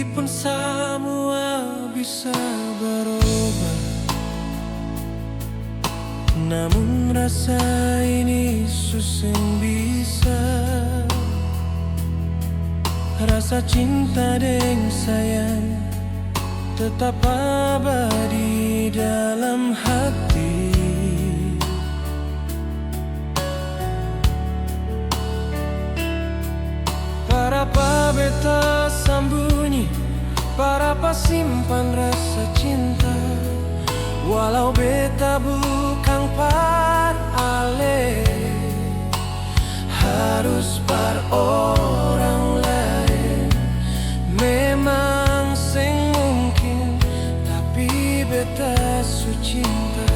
Meskipun semua bisa berubah, namun rasa ini susah bisa. Rasa cinta dan sayang tetap abadi dalam hati. Para pa beta sambunyi, para pa simpan rasa cinta. Walau beta bukan par ale, harus par orang lain. Memang sing mungkin, tapi beta su cinta.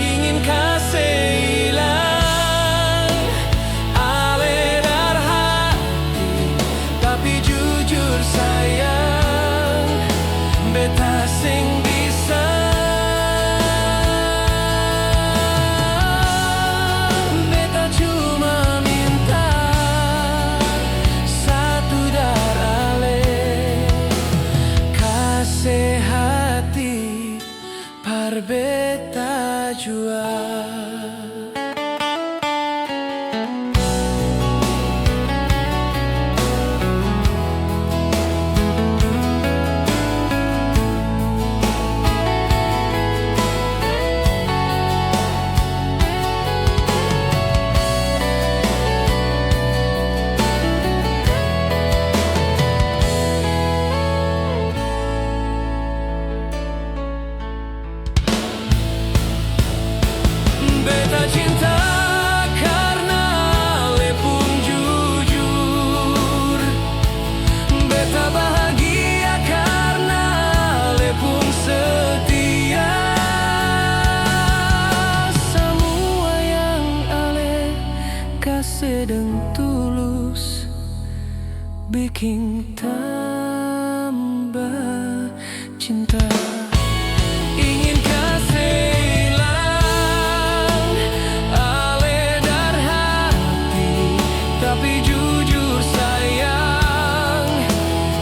Ingin kasih hilang ale dar hati, tapi jujur sayang beta sing bisa. Beta cuma minta satu dar ale, kasih hati par beta jua. Beta cinta karena ale pun jujur. Beta bahagia karena ale pun setia. Semua yang ale kasih dan tulus bikin tambah cinta. Ingin kasih hilang ale dar hati, tapi jujur sayang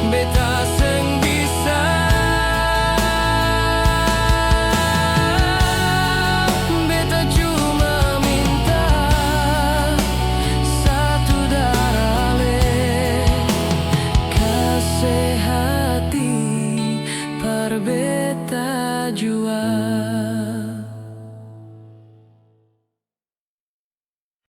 beta seng bisa. Beta cuma minta satu dar ale, kasih hati par beta jua.